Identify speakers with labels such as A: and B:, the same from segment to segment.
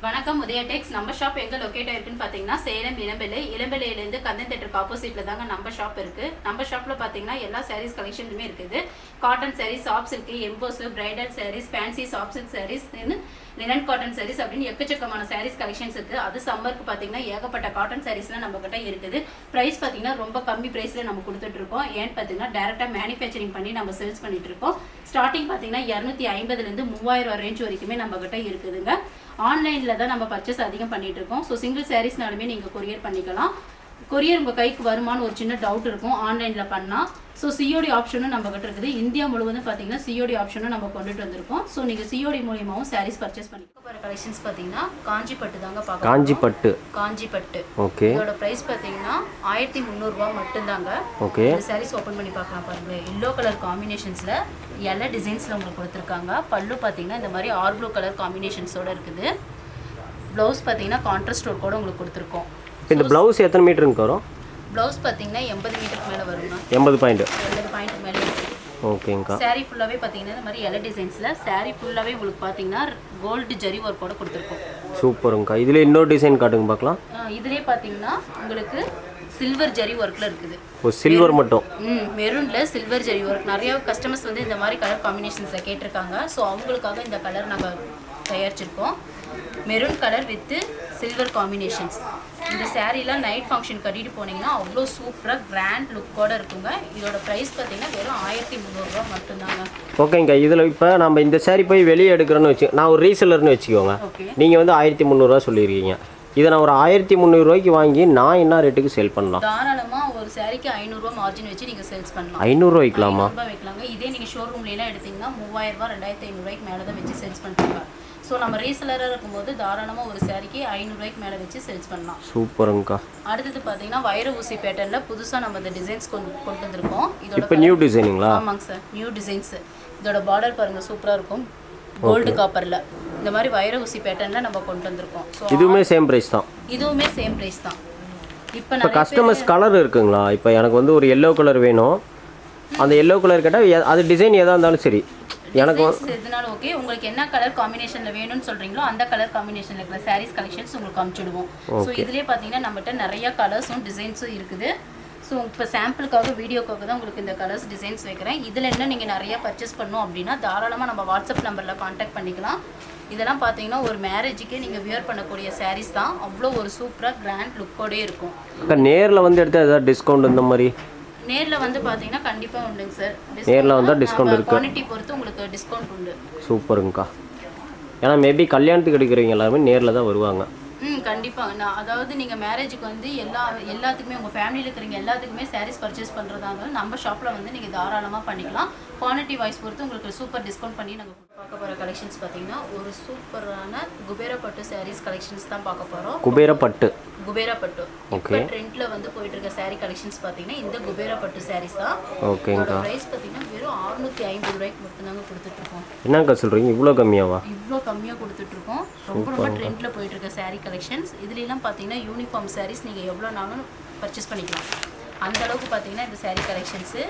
A: வணக்கம் உதயா டெக்ஸ். நம்ம ஷாப் எங்கே லொக்கேட் ஆயிருக்குன்னு பார்த்தீங்கன்னா சேலம் இளம்பிள்ளையிலேருந்து கந்தன் தேட்டருக்கு ஆப்போசிட்டில் தாங்க நம்ம ஷாப் இருக்குது. நம்ம ஷாப்பில் பார்த்தீங்கன்னா எல்லா சாரீஸ் கலெக்ஷனுமே இருக்குது. Cotton saris, soft silk, emboss, bridal saris, fancy soft silk saris, linen cotton saris அப்படின்னு எக்கச்சக்கமான சாரீஸ் கலெக்ஷன்ஸ் இருக்குது. அது சம்மருக்கு பார்த்தீங்கன்னா ஏகப்பட்ட காட்டன் சாரீஸ்லாம் நம்ம கிட்ட இருக்குது. ப்ரைஸ் பார்த்தீங்கன்னா ரொம்ப கம்மி ப்ரைஸில் நம்ம கொடுத்துட்ருக்கோம். ஏன்னு பார்த்தீங்கன்னா டேரெக்டாக மேனுஃபேக்சரிங் பண்ணி நம்ம சேல்ஸ் பண்ணிட்டு இருக்கோம். ஸ்டார்டிங் பார்த்தீங்கன்னா 250லேருந்து 3000 ரேஞ்ச் வரைக்குமே நம்ம கிட்ட இருக்குதுங்க. ஆன்லைனில் தான் நம்ம பர்ச்சேஸ் அதிகம் பண்ணிட்டு இருக்கோம். ஸோ சிங்கிள் சாரீஸ்னாலுமே நீங்கள் கொரியர் பண்ணிக்கலாம். கொரியர் உங்கள் கைக்கு வருமானு ஒரு சின்ன டவுட் இருக்கும் ஆன்லைனில் பண்ணால். ஸோ சிஓடி ஆப்ஷனும் நம்ம கிட்ட இருக்குது. இந்தியா முழுவதும் பார்த்தீங்கன்னா சிஓடி ஆப்ஷனும் நம்ம கொண்டுட்டு வந்திருக்கோம். ஸோ நீங்கள் சிஓடி மூலியமாகவும் சாரீஸ் பர்ச்சேஸ் பண்ணிக்க போகிற கலெக்ஷன்ஸ் பார்த்தீங்கன்னா காஞ்சிப்பட்டு தாங்க பார்க்கலாம். காஞ்சிப்பட்டு ஓகே. இதோட ப்ரைஸ் பார்த்தீங்கன்னா 1300 ரூபா மட்டும்தாங்க. ஓகே. இந்த சாரீஸ் ஓப்பன் பண்ணி பார்க்கலாம் பாருங்கள். எல்லோ கலர் காம்பினேஷன்ஸில் எல்லா டிசைன்ஸில் உங்களுக்கு கொடுத்துருக்காங்க. பல்லு பார்த்தீங்கன்னா இந்த மாதிரி ஆர் ப்ளூ கலர் காம்பினேஷன்ஸோடு இருக்குது. ப்ளவுஸ் பார்த்தீங்கன்னா கான்ட்ராஸ்ட் ஒர்க் கூட உங்களுக்கு கொடுத்துருக்கோம்.
B: இந்த ப்ளவுஸ் எத்தனை மீட்டருக்கு வரும்?
A: ப்ளவுஸ் பார்த்தீங்கன்னா 80 மீட்டருக்கு மேலே வருங்க.
B: 80 பாயிண்ட்
A: மேலே இருக்கு.
B: ஓகேங்கக்கா.
A: சாரீ ஃபுல்லாகவே பார்த்தீங்கன்னா இந்த மாதிரி எல்லோ டிசைன்ஸில் சாரீ ஃபுல்லாகவே உங்களுக்கு பார்த்தீங்கன்னா கோல்டு ஜரி ஒர்க்கோட கொடுத்துருக்கோம்.
B: சூப்பருங்கக்கா. இதில் இன்னொரு டிசைன் காட்டுங்க பார்க்கலாம்.
A: இதுலேயே பார்த்தீங்கன்னா உங்களுக்கு சில்வர் ஜரி ஒர்க்கில் இருக்குது.
B: ஓ, சில்வர் மட்டும்?
A: மெரூனில் சில்வர் ஜரி ஒர்க். நிறைய கஸ்டமர்ஸ் வந்து இந்த மாதிரி கலர் காம்பினேஷன்ஸில் கேட்டிருக்காங்க. ஸோ அவங்களுக்காக இந்த கலர் நாங்கள் தயாரிச்சிருக்கோம். Maroon colour with silver combinations. இந்த சாரீலாம் நைட் ஃபங்க்ஷன் கட்டிட்டு போனீங்கன்னா அவ்வளோ சூப்பராக கிராண்ட் லுக்கோடு இருக்குங்க. இதோட ப்ரைஸ் பார்த்தீங்கன்னா வெறும் 1300 ரூபா மட்டும்தாங்க.
B: ஓகேங்க. இதில் இப்போ நம்ம இந்த சாரீ போய் வெளியே எடுக்கிறோன்னு வச்சு, நான் ஒரு ரீசெல்லர்னு வச்சுக்கோங்க. நீங்கள் வந்து 1300 ரூபா சொல்லியிருக்கீங்க. இதை நான் ஒரு 1300 ரூபாய்க்கு வாங்கி நான் என்ன ரேட்டுக்கு சேல் பண்ணலாம்?
A: தாராளமாக ஒரு சாரிக்கு 500 ரூபா மார்ஜின் வச்சு நீங்கள் சேல்ஸ் பண்ணலாம்.
B: 500 ரூபா வைக்கலாமா?
A: வைக்கலாங்க. இதே நீங்கள் ஷோரூம்லாம் எடுத்தீங்கன்னா 3000 ரூபா 2500 ரூபாய்க்கு மேலே தான் வச்சு சேல்ஸ் பண்ணுறாங்க. ஸோ நம்ம ரீசெலராக இருக்கும்போது தாராளமாக ஒரு சாரிக்கு 500 ரூபாய்க்கு மேலே வச்சு சேல்ஸ் பண்ணலாம்.
B: சூப்பருங்கக்கா.
A: அடுத்தது பார்த்தீங்கன்னா வைர ஊசி பேட்டர்னில் புதுசாக நம்ம இந்த டிசைன்ஸ் கொண்டு வந்திருக்கோம். இதோட
B: இப்போ நியூ டிசைனுங்களா?
A: ஆமாங்க சார், நியூ டிசைன்ஸ். இதோட பார்டர் பாருங்கள் சூப்பராக இருக்கும். கோல்டு காப்பரில் இந்த மாதிரி வைர ஊசி பேட்டர்னில் நம்ம கொண்டு வந்திருக்கோம். ஸோ
B: இதுவுமே சேம் ப்ரைஸ் தான்?
A: இதுவுமே சேம் ப்ரைஸ் தான்.
B: இப்போ கஸ்டமர்ஸ் கலர் இருக்குங்களா? இப்போ எனக்கு வந்து ஒரு எல்லோ கலர் வேணும். அந்த எல்லோ கலர் கேட்டால் அது டிசைன் எதாக இருந்தாலும் சரி எனக்கு
A: எதுனாலும் ஓகே. உங்களுக்கு என்ன கலர் காம்பினேஷனில் வேணும்னு சொல்கிறீங்களோ அந்த கலர் காம்பினேஷனில் இருக்கிற சாரீஸ் கலெக்ஷன்ஸ் உங்களுக்கு அனுப்பிச்சிடுவோம். ஸோ இதுலேயே பார்த்தீங்கன்னா நம்மகிட்ட நிறைய கலர்ஸும் டிசைன்ஸும் இருக்குது. ஸோ இப்போ சாம்பிளுக்காக வீடியோக்காக தான் உங்களுக்கு இந்த கலர்ஸ் டிசைன்ஸ் வைக்கிறேன். இதில் என்ன நீங்கள் நிறையா பர்ச்சேஸ் பண்ணணும் அப்படின்னா தாராளமாக நம்ம வாட்ஸ்அப் நம்பரில் கான்டாக்ட் பண்ணிக்கலாம். இதெல்லாம் பார்த்தீங்கன்னா ஒரு மேரேஜுக்கே நீங்கள் வியர் பண்ணக்கூடிய சாரீஸ் தான். அவ்வளோ ஒரு சூப்பராக கிராண்ட் லுக்கோடே இருக்கும்.
B: நேரில் வந்து எடுத்தால் ஏதாவது டிஸ்கவுண்ட் இந்த மாதிரி?
A: நேரில் வந்து பார்த்தீங்கன்னா கண்டிப்பாக உண்டுங்க சார்.
B: நேரில் வந்தால் டிஸ்கவுண்ட் இருக்குது.
A: குவாலிட்டி பொறுத்து உங்களுக்கு டிஸ்கவுண்ட் உண்டு.
B: சூப்பருங்கக்கா. ஏன்னா மேபி கல்யாணத்துக்கு எடுக்கிறவங்க எல்லாருமே நேரில் தான் வருவாங்க.
A: கண்டிப்பாக. அதாவது நீங்கள் மேரேஜுக்கு வந்து எல்லாத்துக்குமே உங்கள் ஃபேமிலியில் இருக்கிறவங்க எல்லாத்துக்குமே சாரீஸ் பர்ச்சேஸ் பண்ணுறதாங்க நம்ம ஷாப்பில் வந்து நீங்கள் தாராளமாக பண்ணிக்கலாம். குவாலிட்டி வைஸ் பொறுத்து உங்களுக்கு சூப்பர் டிஸ்கவுண்ட் பண்ணி நாங்கள் பார்க்க போகிற கலெக்ஷன்ஸ் பார்த்தீங்கன்னா ஒரு சூப்பரான குபேரப்பட்டு சாரீஸ் கலெக்ஷன்ஸ் தான் பார்க்க போகிறோம். குபேரப்பட்டு இப்போ ட்ரெண்ட்ல வந்து போயிட்டு இருக்க சாரீ கலெக்ஷன்ஸ் பார்த்தீங்கன்னா இந்த குபேரப்பட்டு சாரீஸ் தான். ஓகேங்க. ப்ரைஸ் பார்த்தீங்கன்னா வெறும் 650 ரூபாய்க்கு மட்டும்தாங்க கொடுத்துட்டு இருக்கோம்.
B: என்னக்கா சொல்கிறீங்க? இவ்வளோ கம்மியாவா?
A: இவ்வளோ கம்மியாக கொடுத்துட்டு இருக்கோம். ரொம்ப ட்ரெண்ட்ல போயிட்டு இருக்க சாரீ கலெக்ஷன்ஸ். இதுலாம் பார்த்தீங்கன்னா யூனிஃபார்ம் சாரீஸ் நீங்கள் எவ்வளோ நாளும் பர்ச்சேஸ் பண்ணிக்கலாம். அந்த அளவுக்கு பார்த்தீங்கன்னா இந்த சாரீ கலெக்ஷன்ஸு.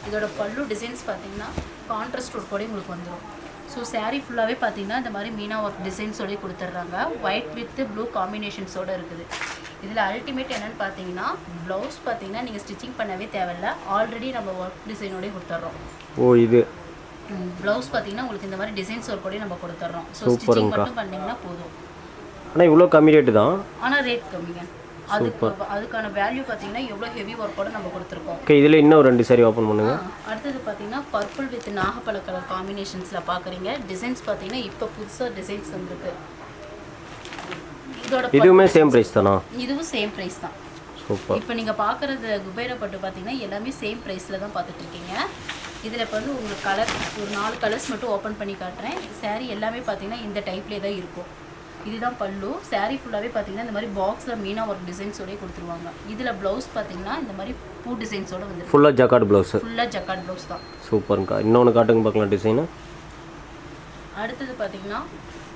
A: இதோட பல்லு டிசைன்ஸ் பார்த்தீங்கன்னா கான்ட்ராஸ்ட் ஒர்க் கூட உங்களுக்கு வந்துடும். ஸோ சாரீ ஃபுல்லாகவே பார்த்தீங்கன்னா இந்த மாதிரி மீனா ஒர்க் டிசைன்ஸோடய கொடுத்துட்றாங்க. ஒயிட் வித் ப்ளூ காம்பினேஷன்ஸோடு இருக்குது. இதில் அல்டிமேட் என்னென்னு பார்த்தீங்கன்னா ப்ளவுஸ் பார்த்தீங்கன்னா நீங்கள் ஸ்டிச்சிங் பண்ணவே தேவையில்லை. ஆல்ரெடி நம்ம ஒர்க் டிசைனோடய கொடுத்துட்றோம்.
B: ஓ, இது
A: ப்ளவுஸ் பார்த்தீங்கன்னா உங்களுக்கு இந்த மாதிரி டிசைன்ஸ் ஒர்க்கோடய நம்ம கொடுத்துட்றோம். ஸோ ஸ்டிச்சிங் மட்டும் பண்ணிங்கன்னா போதும்.
B: ஆனால் இவ்வளோ கம்மி ரேட்டு தான்.
A: ஆனால் ரேட் கம்மிங்க. அதுக்கான வேல்யூ பார்த்தீங்கன்னா எவ்வளோ ஹெவி ஒர்க்கோட நம்ம கொடுத்துருக்கோம்.
B: ஓகே. இதில் இன்னும் 2 சாரி ஓப்பன் பண்ணுங்க.
A: அடுத்தது பார்த்தீங்கன்னா பர்பிள் வித் நாகப்பழ கலர் காம்பினேஷன்ஸில் பார்க்குறீங்க. டிசைன்ஸ் பார்த்தீங்கன்னா இப்போ புதுசாக டிசைன்ஸ் வந்துருக்கு. இதோட
B: இதுவுமே சேம் ப்ரைஸ் தானா?
A: இதுவும் சேம் ப்ரைஸ் தான்.
B: சூப்பர்.
A: இப்போ நீங்கள் பார்க்குறது குபேரப்பட்டு பார்த்தீங்கன்னா எல்லாமே சேம் ப்ரைஸில் தான் பார்த்துட்ருக்கீங்க. இதில் இப்போ வந்து உங்களுக்கு கலர் ஒரு 4 கலர்ஸ் மட்டும் ஓப்பன் பண்ணி காட்டுறேன். சாரீ எல்லாமே பார்த்தீங்கன்னா இந்த டைப்லேயே தான் இருக்கும். இதுதான் பல்லு. சாரீ ஃபுல்லாகவே பார்த்தீங்கன்னா இந்த மாதிரி பாக்ஸில் மீனா ஒர்க் டிசைன்ஸோடய கொடுத்துருவாங்க. இதில் ப்ளவுஸ் பார்த்தீங்கன்னா இந்த மாதிரி பூ டிசைன்ஸோடு வந்து
B: ஃபுல்லாக ஜக்கார்ட் ப்ளவுஸ்.
A: ஃபுல்லாக ஜக்கார்ட் ப்ளவுஸ் தான்.
B: சூப்பருங்கக்கா. இன்னொன்று காட்டுங்க பார்க்கலாம் டிசைனு.
A: அடுத்தது பார்த்தீங்கன்னா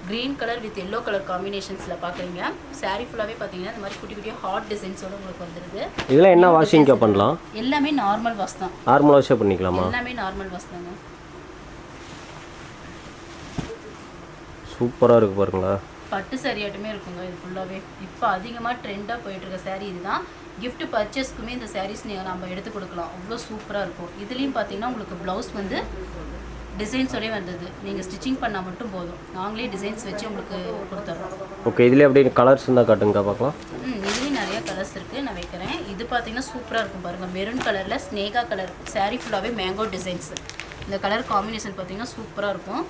A: green colour with yellow colour காம்பினேஷன்ஸில் பார்க்குறீங்க. சாரீ ஃபுல்லாகவே பார்த்தீங்கன்னா இந்த மாதிரி குட்டி குட்டியாக ஹாட் டிசைன்ஸோடு உங்களுக்கு வந்துடுது.
B: இதெல்லாம் என்ன வாஷிங்க்கா பண்ணலாம்?
A: எல்லாமே நார்மல் வாஷ் தான்.
B: நார்மல் வாஷே பண்ணிக்கலாமா?
A: எல்லாமே நார்மல் வாஷ் தாங்க.
B: சூப்பராக இருக்குது பாருங்களா.
A: பட்டு சாரியாட்டுமே இருக்குங்க இது ஃபுல்லாகவே. இப்போ அதிகமாக ட்ரெண்டாக போயிட்டுருக்க சாரீ இதுதான். கிஃப்ட் பர்ச்சேஸ்க்குமே இந்த சாரீஸ் நம்ம எடுத்து கொடுக்கலாம், அவ்வளோ சூப்பராக இருக்கும். இதுலேயும் பார்த்தீங்கன்னா உங்களுக்கு ப்ளவுஸ் வந்து டிசைன்ஸோடய வந்தது, நீங்கள் ஸ்டிச்சிங் பண்ணால் மட்டும் போதும், நாங்களே டிசைன்ஸ் வச்சு உங்களுக்கு கொடுத்துட்றோம்.
B: ஓகே, இதில் எப்படி கலர்ஸ் இருந்தால் காட்டுங்க பார்க்கலாம்.
A: இதுலேயும் நிறைய கலர்ஸ் இருக்குது, நான் வைக்கிறேன். இது பார்த்தீங்கன்னா சூப்பராக இருக்கும் பாருங்கள், மெரூன் கலரில் ஸ்னேகா கலர் சாரீ ஃபுல்லாகவே மேங்கோ டிசைன்ஸ். இந்த கலர் காம்பினேஷன் பார்த்தீங்கன்னா சூப்பராக இருக்கும்.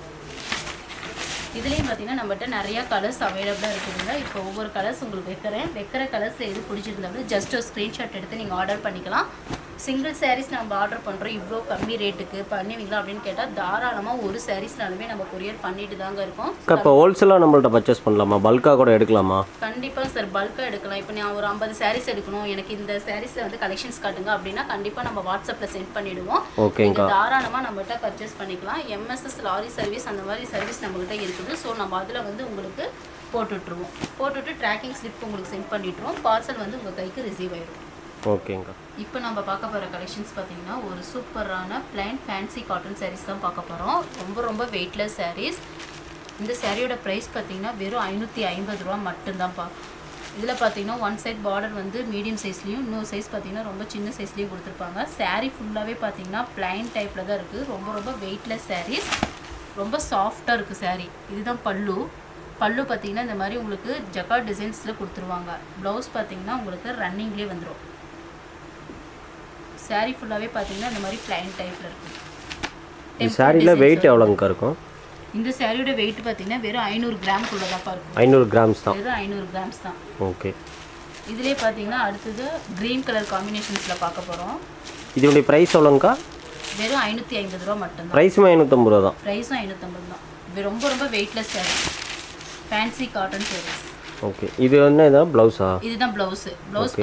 A: இதுலேயும் பார்த்தீங்கன்னா நம்மகிட்ட நிறையா கலர்ஸ் அவைலபிளாக இருக்குதுங்க. இப்போ ஒவ்வொரு கலர்ஸ் உங்களுக்கு வைக்கிற கலர்ஸில் எது பிடிச்சிருந்தாலும் ஜஸ்ட் ஒரு ஸ்க்ரீன்ஷாட் எடுத்து நீங்கள் ஆர்டர் பண்ணிக்கலாம். சிங்கிள் சாரீஸ் நம்ம ஆர்டர் பண்ணுறோம், இவ்வளோ கம்மி ரேட்டுக்கு பண்ணுவீங்களா அப்படின்னு கேட்டால் தாராளமாக ஒரு சாரீஸ்னாலுமே நம்ம கொரியர் பண்ணிட்டு தாங்க இருக்கோம்.
B: இப்போ ஹோல்சேலாக நம்மள்ட்ட பர்ச்சேஸ் பண்ணலாமா, பல்காக கூட எடுக்கலாமா?
A: கண்டிப்பாக சார், பல்காக எடுக்கலாம். இப்போ நான் ஒரு 50 சாரீஸ் எடுக்கணும், எனக்கு இந்த சாரீஸில் வந்து கலெக்ஷன்ஸ் காட்டுங்க அப்படின்னா கண்டிப்பாக நம்ம வாட்ஸ்அப்பில் சென்ட் பண்ணிவிடுவோம்.
B: ஓகேங்க,
A: தாராளமாக நம்மகிட்ட பர்ச்சேஸ் பண்ணிக்கலாம். எம்எஸ்எஸ் லாரி சர்வீஸ் அந்த மாதிரி சர்வீஸ் நம்மகிட்ட இருக்குது. ஸோ நம்ம அதில் வந்து உங்களுக்கு போட்டுட்டு ட்ராக்கிங் ஸ்லிப் உங்களுக்கு சென்ட் பண்ணிவிட்ருவோம். பார்சல் வந்து உங்கள் கைக்கு ரிசீவ் ஆகிடும்.
B: ஓகேங்க.
A: இப்போ நம்ம பார்க்க போகிற கலெக்ஷன்ஸ் பார்த்தீங்கன்னா ஒரு சூப்பரான பிளைன் ஃபேன்சி காட்டன் சாரீஸ் தான் பார்க்க போகிறோம். ரொம்ப வெயிட்லெஸ் சாரீஸ். இந்த சாரியோட ப்ரைஸ் பார்த்தீங்கன்னா வெறும் 550 ரூபா மட்டும்தான்ப்பா. இதில் பார்த்தீங்கன்னா ஒன் சைட் பார்டர் வந்து மீடியம் சைஸ்லேயும், இன்னொரு சைஸ் பார்த்தீங்கன்னா ரொம்ப சின்ன சைஸ்லேயும் கொடுத்துருப்பாங்க. சாரீ ஃபுல்லாகவே பார்த்தீங்கன்னா பிளைன் டைப்பில் தான் இருக்குது. ரொம்ப வெயிட்லெஸ் சாரீஸ், ரொம்ப சாஃப்டாக இருக்குது சாரீ. இதுதான் பல்லு பார்த்தீங்கன்னா இந்த மாதிரி உங்களுக்கு ஜக்கார்ட் டிசைன்ஸில் கொடுத்துருவாங்க. ப்ளவுஸ் பார்த்தீங்கன்னா உங்களுக்கு ரன்னிங்லேயே வந்துடும். சாரீ ஃபுல்லாகவே பார்த்தீங்கன்னா இந்த மாதிரி பிளைன் டைப்பில் இருக்கும்.
B: இந்த சாரியில் வெயிட் எவ்வளோங்க இருக்கும்?
A: இந்த சாரியோட வெயிட் பார்த்தீங்கன்னா வெறும் 500 கிராம்குள்ளே தான் இருக்கும்.
B: 500 கிராம்ஸ் தான்,
A: வெறும் 500 கிராம்ஸ் தான்.
B: ஓகே.
A: இதிலே பார்த்தீங்கன்னா அடுத்தது க்ரீன் கலர் காம்பினேஷன்ஸில் பார்க்க போகிறோம்.
B: இதனுடைய ப்ரைஸ் எவ்வளோங்கக்கா?
A: வெறும் 550 ரூபா மட்டும்தான்.
B: ப்ரைஸும் 550 ரூபா தான்.
A: ப்ரைஸும் 550 தான். ரொம்ப weightless sari, fancy cotton saris.
B: Okay, இது வந்து இதான் ப்ளவுஸா?
A: இதுதான் ப்ளவுஸ்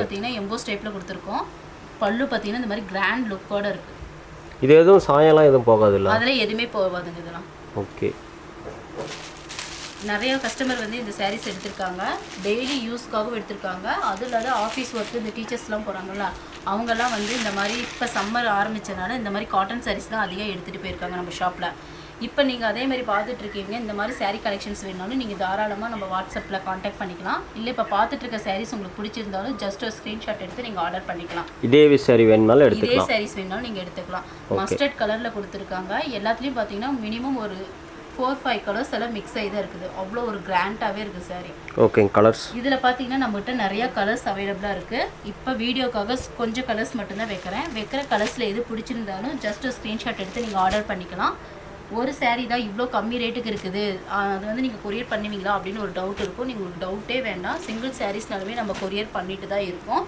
A: பார்த்தீங்கன்னா எம்போஸ் டைப்பில் கொடுத்துருக்கோம். பல்லு பார்த்தீங்கன்னா இந்த மாதிரி கிராண்ட் லுக்கோட இருக்குது.
B: இது எதுவும் சாயம்லாம் எதுவும் போகாது இல்லை?
A: அதில் எதுவுமே போகாதுங்க இதெல்லாம்.
B: ஓகே.
A: நிறைய கஸ்டமர் வந்து இந்த சாரீஸ் எடுத்திருக்காங்க, டெய்லி யூஸ்க்காகவும் எடுத்திருக்காங்க. அது இல்லாத ஆஃபீஸ் ஒர்க்கு இந்த டீச்சர்ஸ்லாம் போகிறாங்கல்ல, அவங்கெல்லாம் வந்து இந்த மாதிரி இப்போ சம்மர் ஆரம்பித்தனால இந்த மாதிரி காட்டன் சாரீஸ் தான் அதிகம் எடுத்துகிட்டு போயிருக்காங்க நம்ம ஷாப்பில். இப்போ நீங்கள் அதே மாதிரி பார்த்துட்ருக்கீங்க. இந்த மாதிரி சாரீ கலெக்ஷன்ஸ் வேணுனாலும் நீங்கள் தாராளமாக நம்ம வாட்ஸ்அப்பில் காண்டாக்ட் பண்ணிக்கலாம். இல்லை இப்போ பார்த்துட்ருக்க சாரீஸ் உங்களுக்கு பிடிச்சிருந்தாலும் ஜஸ்ட் ஒரு ஸ்க்ரீன்ஷாட் எடுத்து நீங்கள் ஆர்டர் பண்ணிக்கலாம்.
B: இதே சாரீ வேணுனாலும் எடுத்துக்கலாம்.
A: இதே சாரீஸ் வேணுனாலும் நீங்கள் எடுத்துக்கலாம். மஸ்டர்ட் கலரில் கொடுத்துருக்காங்க. எல்லாத்துலேயும் பார்த்தீங்கன்னா மினிமம் ஒரு 4-5 கலர்ஸ் எல்லாம் மிக்ஸ் ஆகி தான் இருக்குது. அவ்வளோ ஒரு கிராண்டாகவே இருக்குது சாரீ.
B: ஓகே, கலர்ஸ்
A: இதில் பார்த்தீங்கன்னா நம்மகிட்ட நிறையா கலர்ஸ் அவைலபிளாக இருக்குது. இப்போ வீடியோக்காக கொஞ்சம் கலர்ஸ் மட்டும்தான் வைக்கிற கலர்ஸில் எது பிடிச்சிருந்தாலும் ஜஸ்ட் ஒரு ஸ்க்ரீன்ஷாட் எடுத்து நீங்கள் ஆர்டர் பண்ணிக்கலாம். ஒரு சாரீ தான் இவ்வளோ கம்மி ரேட்டுக்கு இருக்குது, அது வந்து நீங்கள் கொரியர் பண்ணுவீங்களா அப்படின்னு ஒரு டவுட் இருக்கும். நீங்கள் ஒரு டவுட்டே வேண்டாம், சிங்கிள் சாரீஸ்னாலுமே நம்ம கொரியர் பண்ணிட்டு தான் இருக்கோம்.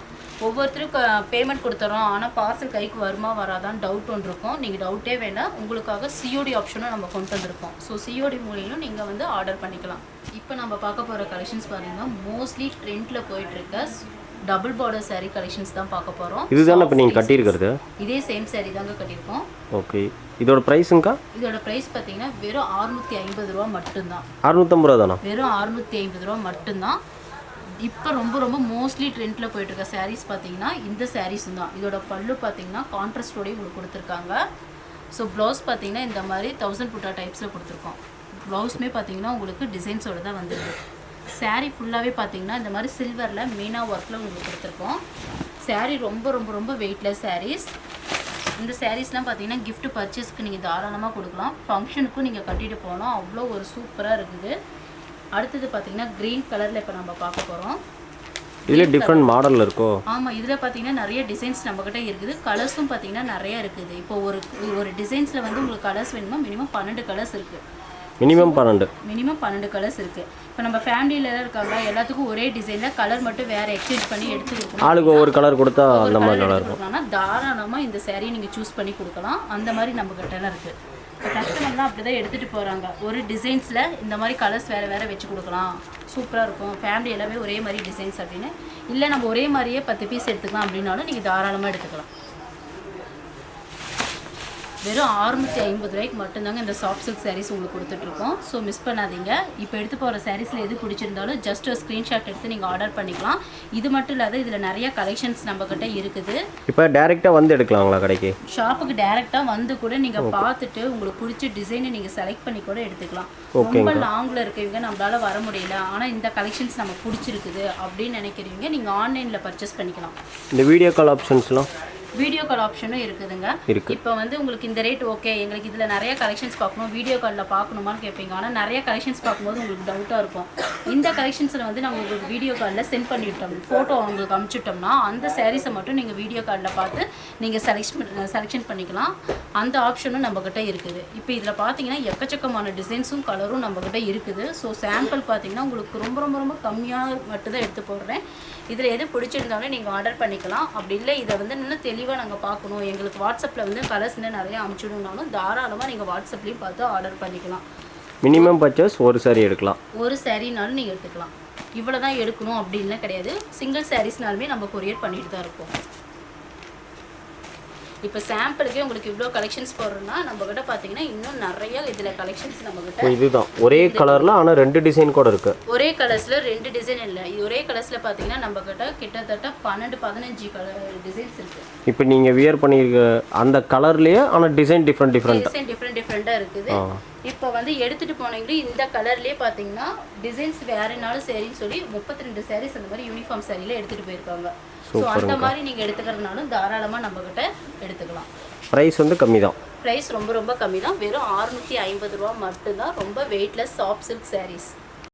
A: ஒவ்வொருத்தரும் பேமெண்ட் கொடுத்துறோம், ஆனால் பார்சல் கைக்கு வருமா வராதான்னு டவுட் ஒன்று இருக்கும். நீங்கள் டவுட்டே வேண்டாம், உங்களுக்காக சிஓடி ஆப்ஷனும் நம்ம கொண்டு வந்திருக்கோம். ஸோ சிஓடி மூலியம் நீங்கள் வந்து ஆர்டர் பண்ணிக்கலாம். இப்போ நம்ம பார்க்க போகிற கலெக்ஷன்ஸ் பார்த்தீங்கன்னா மோஸ்ட்லி ட்ரெண்டில் போயிட்டுருக்க டபுள் பார்டர் சாரீ கலெக்ஷன்ஸ் தான் பார்க்க போகிறோம்.
B: இதுதான் இப்போ நீங்கள் கட்டியிருக்கிறது?
A: இதே சேம் சாரீ தாங்க கட்டியிருக்கோம்.
B: ஓகே, இதோட ப்ரைஸுங்கக்கா?
A: இதோட ப்ரைஸ் பார்த்தீங்கன்னா வெறும் 650 ரூபா மட்டும்தான்.
B: 650 ரூபா தானா?
A: வெறும் 650 ரூபா மட்டும்தான். இப்போ ரொம்ப மோஸ்ட்லி ட்ரெண்டில் போயிட்டுருக்க சாரீஸ் பார்த்தீங்கன்னா இந்த சாரீஸும் தான். இதோட பல்லு பார்த்தீங்கன்னா கான்ட்ராஸ்டோடய உங்களுக்கு கொடுத்துருக்காங்க. ஸோ ப்ளவுஸ் பார்த்தீங்கன்னா இந்த மாதிரி 1000 புட்டா டைப்ஸில் கொடுத்துருக்கோம். ப்ளவுஸுமே பார்த்தீங்கன்னா உங்களுக்கு டிசைன்ஸோடு தான் வந்துருக்கு. சாரீ ஃபுல்லாகவே பார்த்தீங்கன்னா இந்த மாதிரி சில்வரில் மீனா ஒர்க்கில் உங்களுக்கு கொடுத்துருக்கோம். சாரீ ரொம்ப வெயிட்லெஸ் சாரீஸ். இந்த சாரீஸ்லாம் பார்த்தீங்கன்னா கிஃப்ட் பர்ச்சேஸ்க்கு நீங்கள் தாராளமாக கொடுக்கலாம். ஃபங்க்ஷனுக்கும் நீங்கள் கட்டிட்டு போகலாம், அவ்வளோ ஒரு சூப்பராக இருக்குது. அடுத்தது பார்த்தீங்கன்னா க்ரீன் கலரில் இப்போ நம்ம பார்க்க போகிறோம்.
B: இதில் டிஃப்ரெண்ட் மாடலில் இருக்கோ?
A: ஆமாம், இதில் பார்த்தீங்கன்னா நிறைய டிசைன்ஸ் நம்மக்கிட்ட இருக்குது. கலர்ஸும் பார்த்தீங்கன்னா நிறையா இருக்குது. இப்போ ஒரு டிசைன்ஸில் வந்து உங்களுக்கு கலர்ஸ் வேணுமா, மினிமம் 12 கலர்ஸ் இருக்குது.
B: மினிமம் 12
A: கலர்ஸ் இருக்குது. இப்போ நம்ம ஃபேமிலியில் இருக்காங்க, எல்லாத்துக்கும் ஒரே டிசைனில் கலர் மட்டும் வேறு எக்ஸ்சேஞ்ச் பண்ணி எடுத்து கொடுக்கணும்.
B: ஆளுக்கு ஒவ்வொரு கலர் கொடுத்தா அந்த மாதிரி நல்லா இருக்கும்.
A: ஆனால் தாராளமாக இந்த சாரியை நீங்கள் சூஸ் பண்ணி கொடுக்கலாம். அந்த மாதிரி நம்மக்கிட்டலாம் இருக்குது. இப்போ கஸ்டமர்லாம் அப்படி தான் எடுத்துகிட்டு போகிறாங்க. ஒரு டிசைன்ஸில் இந்த மாதிரி கலர்ஸ் வேறு வச்சு கொடுக்கலாம், சூப்பராக இருக்கும். ஃபேமிலி எல்லாமே ஒரே மாதிரி டிசைன்ஸ் அப்படின்னு இல்லை, நம்ம ஒரே மாதிரியே 10 பீஸ் எடுத்துக்கலாம் அப்படின்னாலும் நீங்கள் தாராளமாக எடுத்துக்கலாம். வெறும் 650 ரூபாய்க்கு மட்டும்தாங்க இந்த சாஃப்ட் சில்க் சாரீஸ் உங்களுக்கு கொடுத்துட்ருக்கோம். ஸோ மிஸ் பண்ணாதீங்க. இப்போ எடுத்து போகிற சாரீஸில் எது பிடிச்சிருந்தாலும் ஜஸ்ட் ஒரு ஸ்க்ரீன்ஷாட் எடுத்து நீங்கள் ஆர்டர் பண்ணிக்கலாம். இது மட்டும் இல்லாத இதில் நிறைய கலெக்ஷன்ஸ் நம்மக்கிட்ட இருக்குது.
B: இப்போ டேரெக்டாக வந்து எடுக்கலாங்களா கடைக்கு?
A: ஷாப்புக்கு டேரெக்டாக வந்து கூட நீங்கள் பார்த்துட்டு உங்களுக்கு பிடிச்ச டிசைனை நீங்கள் செலக்ட் பண்ணி கூட எடுத்துக்கலாம். ரொம்ப லாங்கில் இருக்கவங்க நம்மளால வர முடியல, ஆனால் இந்த கலெக்ஷன்ஸ் நமக்கு பிடிச்சிருக்குது அப்படின்னு நினைக்கிறீங்க, நீங்கள் ஆன்லைனில் பர்ச்சேஸ் பண்ணிக்கலாம்.
B: இந்த வீடியோ கால் ஆப்ஷன்ஸ்லாம்
A: வீடியோ கால் ஆப்ஷனும் இருக்குதுங்க. இப்போ வந்து உங்களுக்கு இந்த ரேட் ஓகே, எங்களுக்கு இதில் நிறைய கலெக்ஷன்ஸ் பார்க்கணும், வீடியோ காலில் பார்க்கணுமான்னு கேட்பீங்க. ஆனால் நிறைய கலெக்ஷன்ஸ் பார்க்கும்போது உங்களுக்கு டவுட்டாக இருக்கும். இந்த கலெக்ஷன்ஸில் வந்து நம்ம உங்களுக்கு வீடியோ காலில் சென்ட் பண்ணிவிட்டோம், ஃபோட்டோ உங்களுக்கு அனுப்பிச்சிட்டோம்னா அந்த சாரீஸை மட்டும் நீங்கள் வீடியோ காலில் பார்த்து நீங்கள் செலெக்ஷன் பண்ணிக்கலாம். அந்த ஆப்ஷனும் நம்மக்கிட்ட இருக்குது. இப்போ இதில் பார்த்தீங்கன்னா எக்கச்சக்கமான டிசைன்ஸும் கலரும் நம்மக்கிட்ட இருக்குது. ஸோ சாம்பிள் பார்த்தீங்கன்னா உங்களுக்கு ரொம்ப ரொம்ப ரொம்ப கம்மியாக மட்டும்தான் எடுத்து போடுறேன். இதில் எது பிடிச்சிருந்தாலும் நீங்கள் ஆர்டர் பண்ணிக்கலாம். அப்படி இல்லை இதை வந்து இன்னும் தெளிவாக நாங்கள் பார்க்கணும், எங்களுக்கு வாட்ஸ்அப்பில் வந்து கலர்ஸ் இன்னும் நிறைய அனுப்பிச்சுடுனாலும் தாராளமாக நீங்கள் வாட்ஸ்அப்லேயும் பார்த்து ஆர்டர் பண்ணிக்கலாம்.
B: மினிமம் பர்ச்சேஸ் ஒரு சாரீ எடுக்கலாம்,
A: ஒரு சாரீனாலும் நீங்கள் எடுத்துக்கலாம். இவ்வளோ தான் எடுக்கணும் அப்படின்லாம் கிடையாது. சிங்கிள் சாரீஸ்னாலுமே நம்ம கொரியர் பண்ணிட்டு தான் இருக்கோம். இப்போ சாம்பிளுக்கே உங்களுக்கு இவ்வளோ கலெக்ஷன்ஸ் போடுறோம்னா நம்மக்கிட்ட பார்த்தீங்கன்னா இன்னும் நிறைய இதில் கலெக்ஷன்ஸ் நம்மக்கிட்ட
B: இதுதான் ஒரே கலரில் ஆனால் 2 டிசைன் கூட இருக்குது.
A: ஒரே கலர்ஸில் 2 டிசைன் இல்லை, இது ஒரே கலர்ஸில் பார்த்தீங்கன்னா நம்மக்கிட்ட கிட்டத்தட்ட 12-15 கலர் டிசைன்ஸ் இருக்குது. இப்போ
B: நீங்கள் வியர் பண்ணியிருக்க அந்த கலர்லேயே ஆனால் டிசைன்
A: டிஃப்ரெண்ட்டாக இருக்குது. இப்போ வந்து எடுத்துகிட்டு போனீங்க இந்த கலர்லேயே பார்த்தீங்கன்னா டிசைன்ஸ் வேறுனாலும் சரின்னு சொல்லி 32 சாரீஸ் அந்த மாதிரி யூனிஃபார்ம் சாரியில் எடுத்துகிட்டு போயிருக்காங்க. ஸோ அந்த மாதிரி நீங்கள் எடுத்துக்கிறதுனாலும் தாராளமாக நம்மக்கிட்ட எடுத்துக்கலாம்.
B: ப்ரைஸ் வந்து கம்மி தான்,
A: ப்ரைஸ் ரொம்ப ரொம்ப கம்மி தான். வெறும் 650 ரூபா மட்டும்தான். ரொம்ப வெயிட்லெஸ் சாஃப்ட் சில்க் சாரீஸ்.